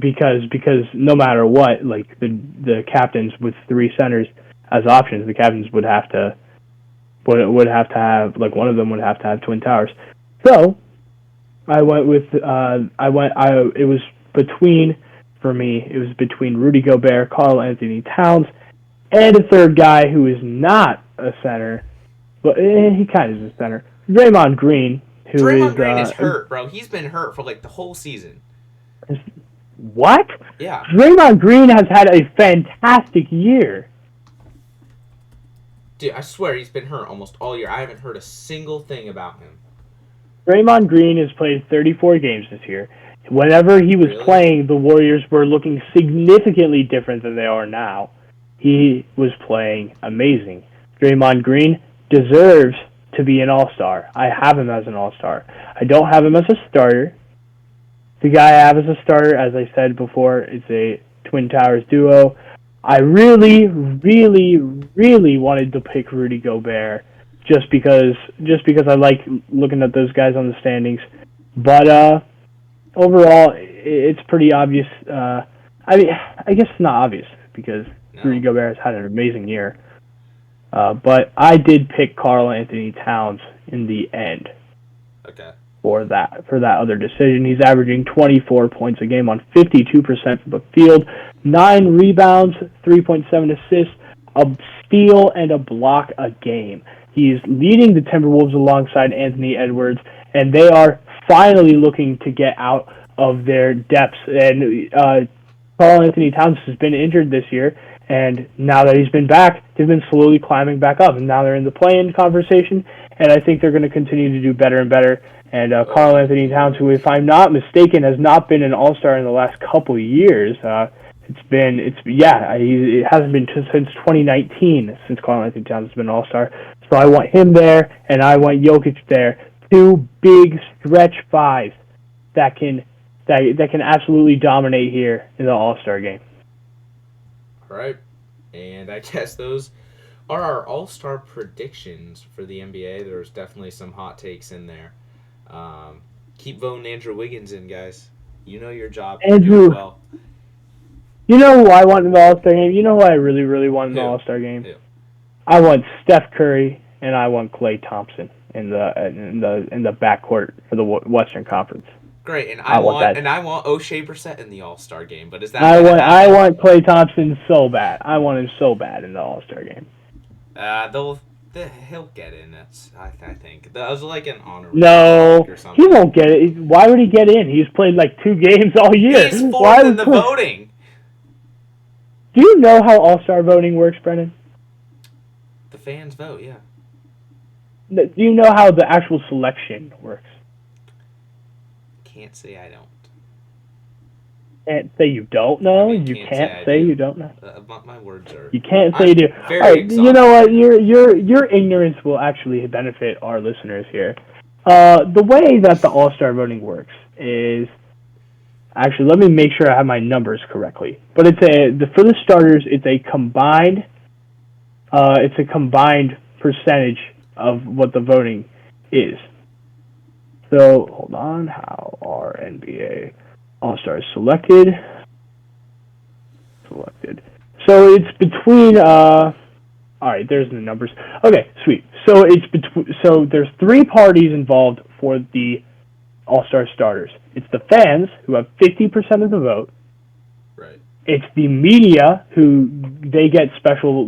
Because no matter what, like the captains with three centers as options, the captains would have to have, like, one of them would have to have Twin Towers. So I went with it was between Rudy Gobert, Karl Anthony Towns, and a third guy who is not a center, but he kind of is a center, Draymond Green. Draymond Green is hurt, bro. He's been hurt for like the whole season. What? Yeah. Draymond Green has had a fantastic year. Dude, I swear he's been hurt almost all year. I haven't heard a single thing about him. Draymond Green has played 34 games this year. Whenever he was playing, the Warriors were looking significantly different than they are now. He was playing amazing. Draymond Green deserves to be an All-Star. I have him as an All-Star. I don't have him as a starter. The guy I have as a starter, as I said before, is a Twin Towers duo. I really, really, really wanted to pick Rudy Gobert just because I like looking at those guys on the standings. But overall, it's pretty obvious. I guess it's not obvious because Rudy Gobert has had an amazing year. But I did pick Karl Anthony Towns in the end. Okay. For that other decision. He's averaging 24 points a game on 52% from the field, 9 rebounds, 3.7 assists, a steal, and a block a game. He's leading the Timberwolves alongside Anthony Edwards, and they are finally looking to get out of their depths. And Karl Anthony Towns has been injured this year, and now that he's been back, they've been slowly climbing back up, and now they're in the play-in conversation, and I think they're going to continue to do better and better. And Karl Anthony Towns, who, if I'm not mistaken, has not been an All-Star in the last couple of years. It hasn't been since 2019 since Karl Anthony Towns has been an All-Star. So I want him there, and I want Jokic there. Two big stretch fives that can absolutely dominate here in the All-Star game. All right, and I guess those are our All-Star predictions for the NBA. There's definitely some hot takes in there. Keep voting Andrew Wiggins in, guys. You know your job. Andrew, well. You know who I want in the All-Star game? You know who I really, really want in the All-Star game? Who? I want Steph Curry and I want Klay Thompson in the backcourt for the Western Conference. Great, and I want O'Shea Brissett in the All-Star game. But is that? I want Klay Thompson so bad. I want him so bad in the All-Star game. He'll get in. I think that was like an honor. No, he won't get it. Why would he get in? He's played like 2 games all year. He's fourth in the voting. Do you know how All-Star voting works, Brennan? The fans vote, yeah. Do you know how the actual selection works? Can't say I don't. Can't say you don't know. You can't say you don't know. My words are. You can't say you do. Very all right, you know what? Your ignorance will actually benefit our listeners here. The way that the All-Star voting works is actually, let me make sure I have my numbers correctly. But for the starters, it's a combined percentage of what the voting is. So hold on, how are NBA All-Stars selected? So it's between all right, there's the numbers. Okay, sweet. So so there's 3 parties involved for the All-Star starters. It's the fans, who have 50% of the vote. Right. it's the media who they get special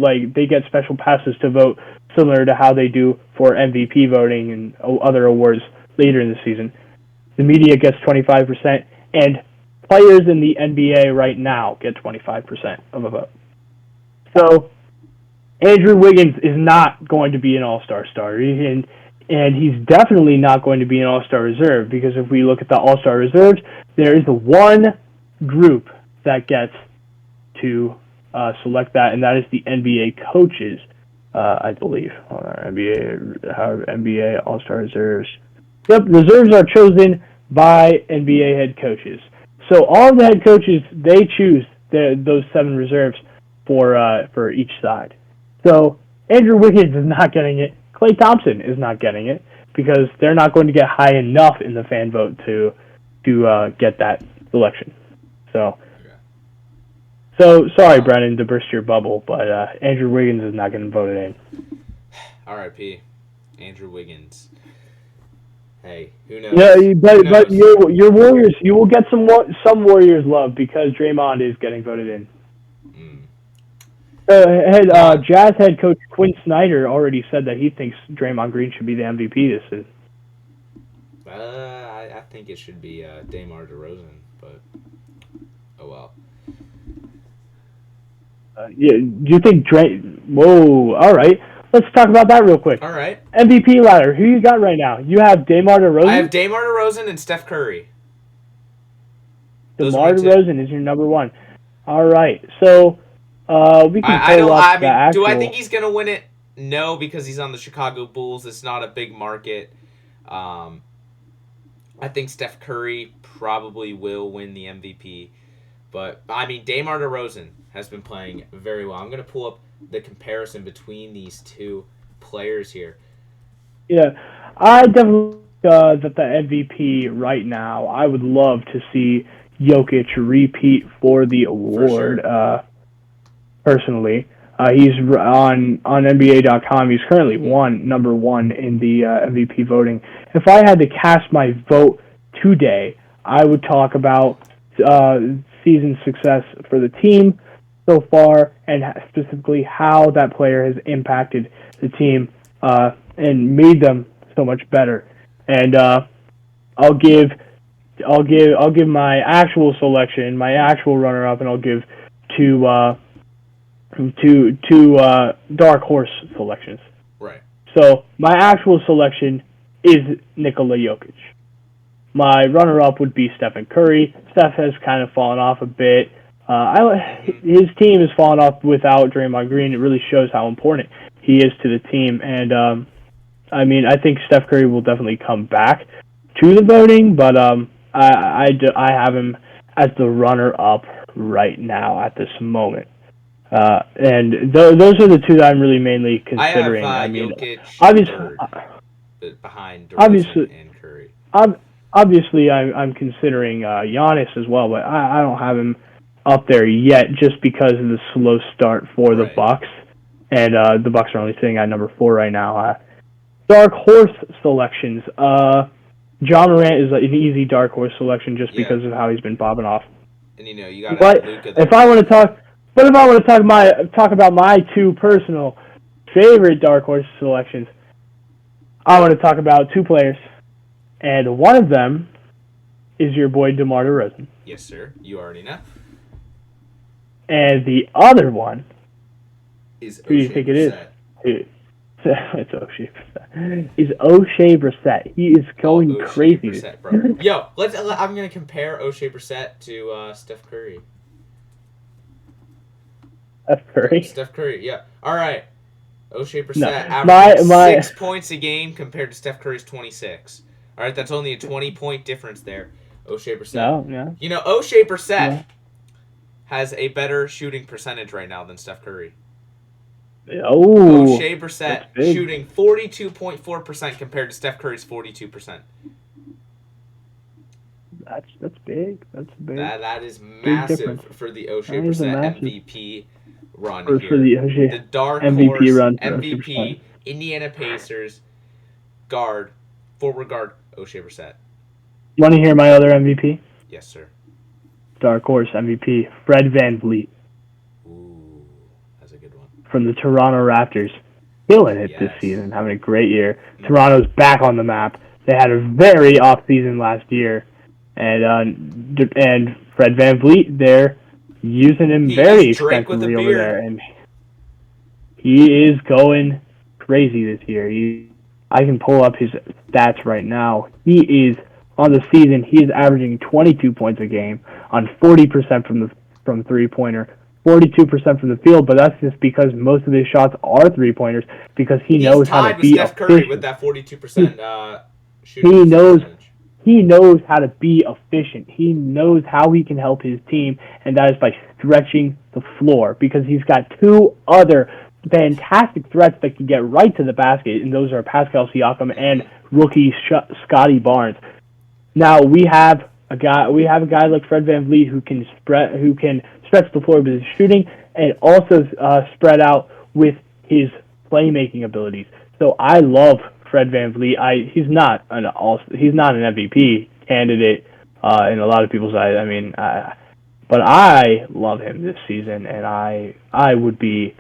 passes to vote, similar to how they do for MVP voting and other awards later in the season. The media gets 25%, and players in the NBA right now get 25% of a vote. So Andrew Wiggins is not going to be an All-Star starter, and he's definitely not going to be an All-Star reserve, because if we look at the All-Star reserves, there is one group that gets to select that, and that is the NBA coaches, I believe. NBA All-Star reserves. Yep, reserves are chosen by NBA head coaches. So all of the head coaches, they choose those 7 reserves for each side. So Andrew Wiggins is not getting it. Klay Thompson is not getting it, because they're not going to get high enough in the fan vote to get that selection. So sorry, Brennan, to burst your bubble, but Andrew Wiggins is not getting voted in. R.I.P. Andrew Wiggins. Hey, who knows? Yeah, but your Warriors, you will get some Warriors love, because Draymond is getting voted in. Jazz head coach Quinn Snyder already said that he thinks Draymond Green should be the MVP this season. I think it should be DeMar DeRozan, but oh well. Yeah, do you think Whoa, all right. Let's talk about that real quick. All right. MVP ladder. Who you got right now? You have DeMar DeRozan? I have DeMar DeRozan and Steph Curry. DeMar DeRozan is your number one. All right. So we can do I think he's going to win it? No, because he's on the Chicago Bulls. It's not a big market. I think Steph Curry probably will win the MVP. But, I mean, DeMar DeRozan has been playing very well. I'm going to pull up the comparison between these two players here. Yeah, I definitely think that the MVP right now, I would love to see Jokic repeat for the award. For sure. Personally, he's on NBA.com. He's currently number one in the MVP voting. If I had to cast my vote today, I would talk about season success for the team so far, and specifically how that player has impacted the team and made them so much better. And I'll give my actual selection, my actual runner-up, and I'll give two dark horse selections. Right. So my actual selection is Nikola Jokic. My runner-up would be Stephen Curry. Steph has kind of fallen off a bit. His team has fallen off without Draymond Green. It really shows how important he is to the team. And, I mean, I think Steph Curry will definitely come back to the voting, but I have him as the runner-up right now at this moment. And those are the two that I'm really mainly considering. I have Jokic behind DeRozan and Curry. Obviously, I'm considering Giannis as well, but I don't have him up there yet, just because of the slow start for the Bucks, and the Bucks are only sitting at number 4 right now. Dark horse selections. John Morant is an easy dark horse selection just because of how he's been bobbing off. And you got to Luka. If I want to talk about my 2 personal favorite dark horse selections, I want to talk about 2 players, and one of them is your boy DeMar DeRozan. Yes, sir. You already know. And the other one is who do you think it is? It's O'Shea Brissett. It's O'Shea Brissett. He is going crazy. Brissett, bro. Yo, I'm gonna compare O'Shea Brissett to Steph Curry. Steph Curry, yeah. All right. O'Shea Brissett averaging 6 points a game compared to Steph Curry's 26. All right, that's only a 20-point difference there. O'Shea Brissett. No, yeah. O'Shea Brissett has a better shooting percentage right now than Steph Curry. Oh, O'Shea Brissett shooting 42.4% compared to Steph Curry's 42%. That's big. That's big. That is massive for the O'Shea Brissett MVP run for here. The O'Shea the dark MVP horse run MVP Indiana Pacers forward guard O'Shea Brissett. Want to hear my other MVP? Yes, sir. dark horse MVP, Fred VanVleet. Ooh, that's a good one. From the Toronto Raptors. Killing it this season, having a great year. Toronto's back on the map. They had a very off season last year, and Fred VanVleet, they're using him very extensively over there, and he is going crazy this year. I can pull up his stats right now. He is on the season. He is averaging 22 points a game on 40% from 3-pointer. 42% from the field, but that's just because most of his shots are 3-pointers. Because he knows how to be Steph Curry with that 42% shooting. He knows how to be efficient. He knows how he can help his team, and that is by stretching the floor. Because he's got two other fantastic threats that can get right to the basket, and those are Pascal Siakam and rookie Scotty Barnes. Now we have a guy like Fred VanVleet who can stretch the floor with his shooting and also spread out with his playmaking abilities. So I love Fred VanVleet. He's not an MVP candidate in a lot of people's eyes. I mean, but I love him this season, and I would be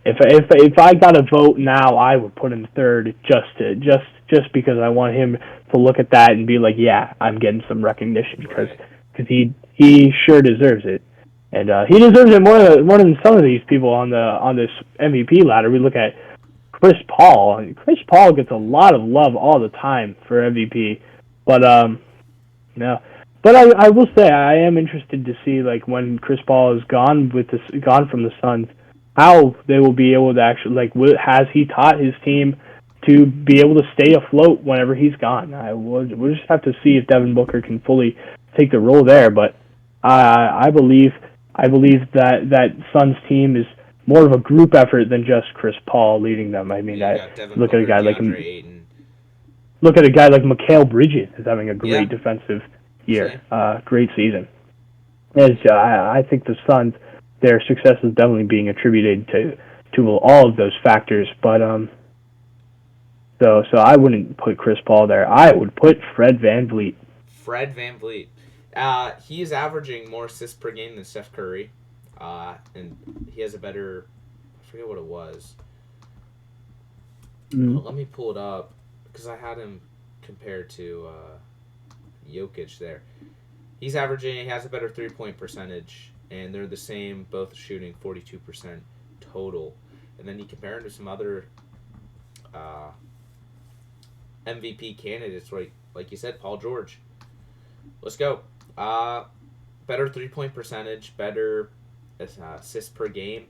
if I got a vote now, I would put him third just because I want him to look at that and be like, yeah, I'm getting some recognition because he sure deserves it. And he deserves it more than some of these people on this MVP ladder. We look at Chris Paul. Chris Paul gets a lot of love all the time for MVP, but no. But I will say I am interested to see like when Chris Paul is gone from the Suns, how they will be able to actually has he taught his team to be able to stay afloat whenever he's gone. We'll just have to see if Devin Booker can fully take the role there, but I believe that Suns team is more of a group effort than just Chris Paul leading them. I mean, look at a guy like Mikal Bridges is having a great defensive year, great season. I think the Suns, their success is definitely being attributed to all of those factors, but so I wouldn't put Chris Paul there. I would put Fred VanVleet. Fred VanVleet. He is averaging more assists per game than Steph Curry, and he has a better, I forget what it was. Let me pull it up, because I had him compared to Jokic there. He has a better 3-point percentage, and they're the same, both shooting 42% total. And then you compare him to some other MVP candidates, like you said, Paul George. Let's go. Better 3-point percentage, better assists per game.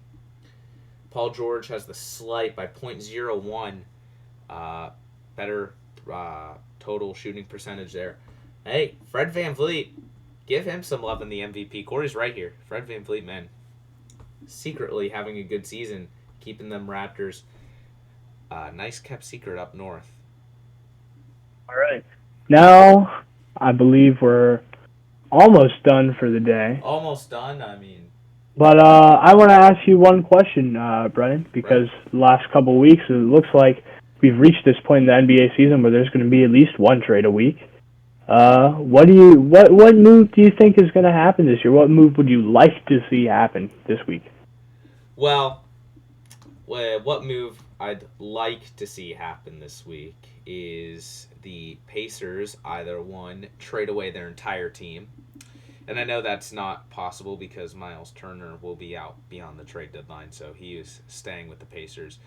Paul George has the slight by .01 better total shooting percentage there. Hey, Fred VanVleet, give him some love in the MVP. Corey's right here. Fred VanVleet, man, secretly having a good season, keeping them Raptors nice kept secret up north. All right. Now, I believe we're almost done for the day. Almost done, I mean. But I want to ask you one question, Brennan, because the last couple of weeks it looks like we've reached this point in the NBA season where there's going to be at least one trade a week. What move do you think is going to happen this year? What move would you like to see happen this week? Well, what move I'd like to see happen this week is the Pacers either one trade away their entire team, and I know that's not possible because Miles Turner will be out beyond the trade deadline, so he is staying with the Pacers.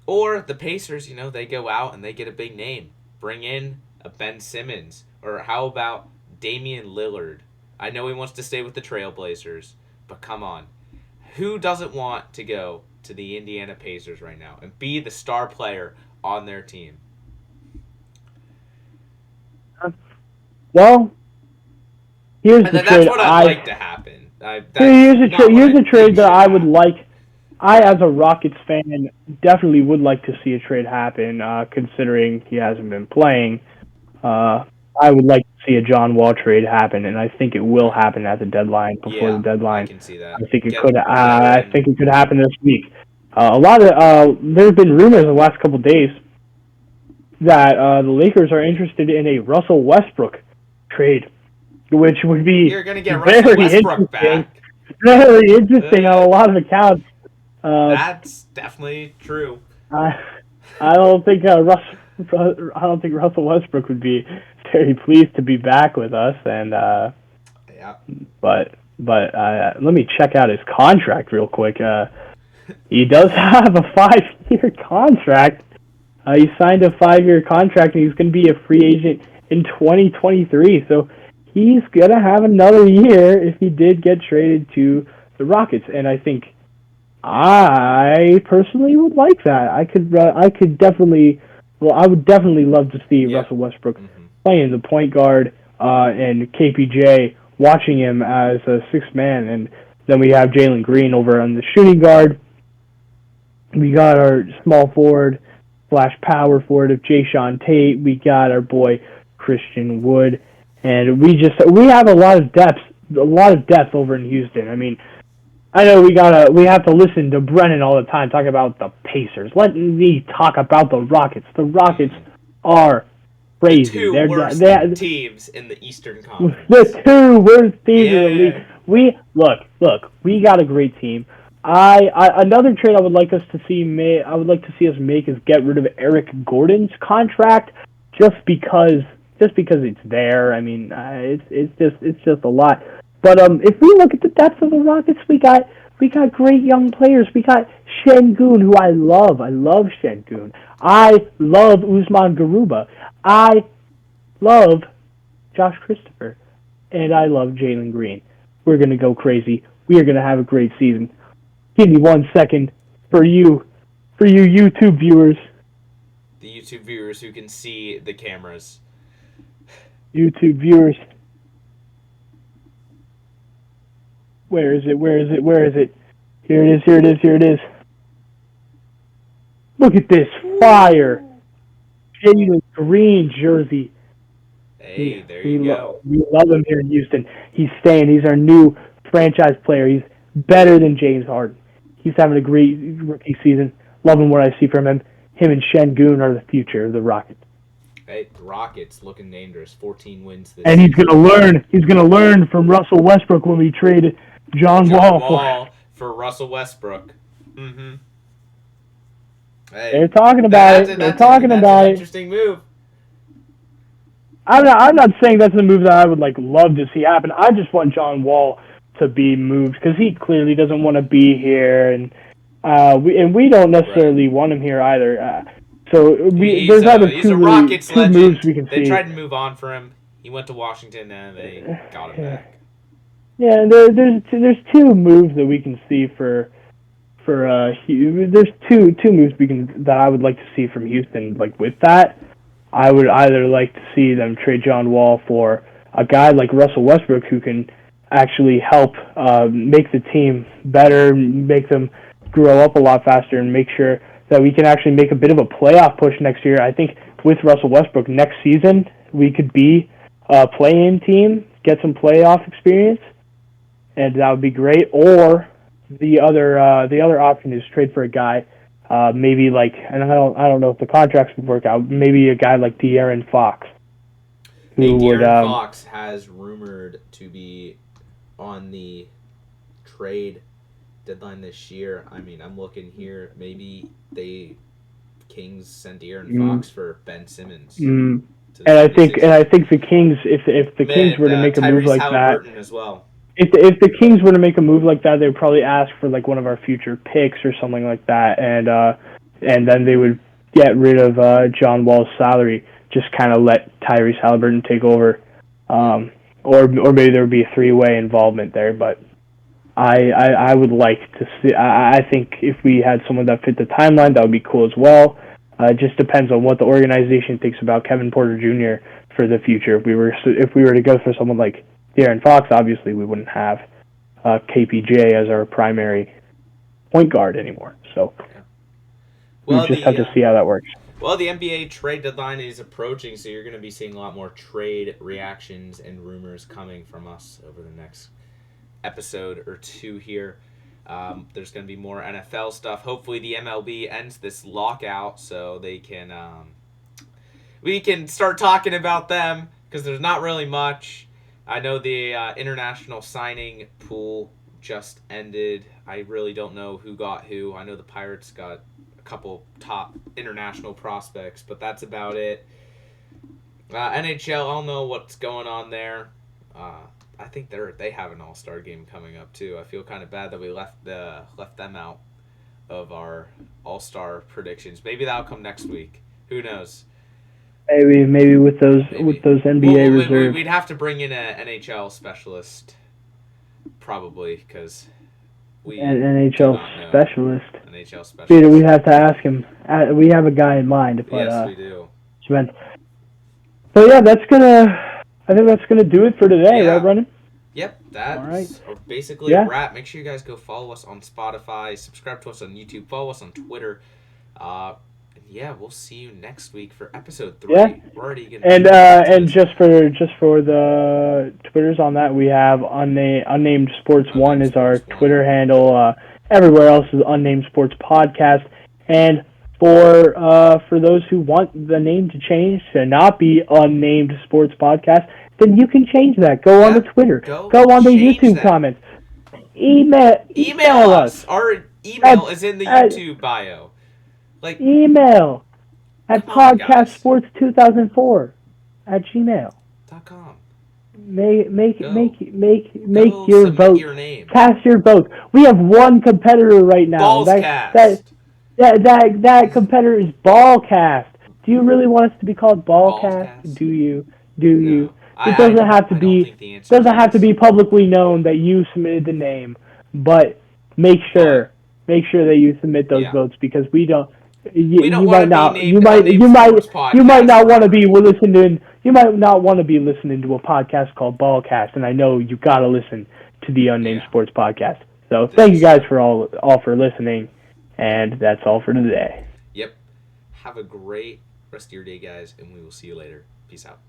Or the Pacers, they go out and they get a big name, bring in a Ben Simmons, or how about Damian Lillard? I know he wants to stay with the Trailblazers, but come on, who doesn't want to go to the Indiana Pacers right now and be the star player on their team? Well, here's the trade. That's what I'd like to happen. Here's a trade that I would like. I, as a Rockets fan, definitely would like to see a trade happen, considering he hasn't been playing. I would like to see a John Wall trade happen, and I think it will happen at the deadline, before the deadline. I can see that. I think it could. I think it could happen this week. There's been rumors the last couple of days that the Lakers are interested in a Russell Westbrook trade. which would be You're gonna get Russell very Westbrook interesting. back. Very interesting on a lot of accounts. That's definitely true. I I don't think I don't think Russell Westbrook would be very pleased to be back with us. And Yeah. but let me check out his contract real quick. He does have a 5-year contract. He signed a 5-year contract, and he's going to be a free agent in 2023. So he's going to have another year if he did get traded to the Rockets. And I think I personally would like that. I could definitely, well, I would definitely love to see Russell Westbrook playing the point guard and KPJ watching him as a sixth man. And then we have Jalen Green over on the shooting guard. We got our small forward / power forward of Jayshawn Tate. We got our boy Christian Wood, and we have a lot of depth over in Houston. I mean, I know we have to listen to Brennan all the time talking about the Pacers. Let me talk about the Rockets. The Rockets are crazy. The two worst teams in the Eastern Conference. The two worst teams in the league. We got a great team. Another trade I would like us to see us make is get rid of Eric Gordon's contract, just because it's there. I mean, it's just a lot. But if we look at the depth of the Rockets, we got great young players. We got Şengün, who I love. I love Şengün. I love Usman Garuba. I love Josh Christopher, and I love Jalen Green. We're gonna go crazy. We are gonna have a great season. Give me 1 second for you YouTube viewers. The YouTube viewers who can see the cameras. YouTube viewers. Where is it? Here it is. Look at this fire. Jalen Green jersey. Hey, there you go. We love him here in Houston. He's staying. He's our new franchise player. He's better than James Harden. He's having a great rookie season. Loving what I see from him. Him and Şengün are the future of the Rockets. Hey, the Rockets looking dangerous. 14 wins this season. He's gonna learn from Russell Westbrook when we trade John Wall for Russell Westbrook. Mm-hmm. Hey, they're talking about it. They're talking about it. Interesting move. I'm not saying that's a move that I would love to see happen. I just want John Wall to be moved because he clearly doesn't want to be here, and we don't necessarily want him here either. So there's either two moves we can see. They tried to move on for him. He went to Washington and they got him back. Yeah, there's two moves that we can see for there's two moves that I would like to see from Houston. With that, I would either like to see them trade John Wall for a guy like Russell Westbrook who can actually help make the team better, make them grow up a lot faster, and make sure that we can actually make a bit of a playoff push next year. I think with Russell Westbrook next season, we could be a play-in team, get some playoff experience, and that would be great. Or the other option is trade for a guy, maybe and I don't know if the contracts would work out. Maybe a guy like De'Aaron Fox. De'Aaron Fox has rumored to be on the trade deadline this year. I mean, I'm looking here. Maybe the Kings sent De'Aaron Fox for Ben Simmons. And I think the Kings, if the Kings were to make a move like that, as well. If the Kings were to make a move like that, they would probably ask for one of our future picks or something like that, and then they would get rid of John Wall's salary, just kind of let Tyrese Halliburton take over, or maybe there would be a three-way involvement there. But I would like to see. I think if we had someone that fit the timeline, that would be cool as well. It just depends on what the organization thinks about Kevin Porter Jr. for the future. If we were to go for someone like De'Aaron Fox, obviously we wouldn't have KPJ as our primary point guard anymore. So we just have to see how that works. Well, the NBA trade deadline is approaching, so you're going to be seeing a lot more trade reactions and rumors coming from us over the next episode or two here. There's going to be more NFL stuff. Hopefully the MLB ends this lockout so they can we can start talking about them, because there's not really much. I know the international signing pool just ended. I really don't know who got who. I know the Pirates got a couple top international prospects, but that's about it. NHL, I don't know what's going on there. I think they have an All-Star game coming up too. I feel kind of bad that we left them out of our All-Star predictions. Maybe that'll come next week. Who knows? Maybe with those NBA reserves. We'd have to bring in an NHL specialist, probably, because an NHL specialist. NHL specialist. Peter, we have to ask him. We have a guy in mind, but yes, we do. So yeah, I think that's gonna do it for today, right, Brendan? Yep, that's right. Basically a wrap. Make sure you guys go follow us on Spotify, subscribe to us on YouTube, follow us on Twitter. We'll see you next week for episode 3. Yeah. We're already gonna and just for the Twitters on that, we have Unnamed Sports 1 is our Twitter handle. Everywhere else is Unnamed Sports Podcast. And for those who want the name to change to not be Unnamed Sports Podcast, then you can change that. Go on the Twitter. Go on the YouTube comments. Email us. Our email is in the YouTube bio. Email at podcastsports2004 at gmail.com. Make your vote. Cast your vote. We have one competitor right now. That competitor is Ballcast. Do you really want us to be called Ballcast? Do you? No. It doesn't have to be publicly known that you submitted the name, but make sure that you submit those votes, because we don't. You might not want to be listening. You might not want to be listening to a podcast called Ballcast, and I know you got to listen to the Unnamed Sports Podcast. So thank you guys for all for listening, and that's all for today. Yep. Have a great rest of your day, guys, and we will see you later. Peace out.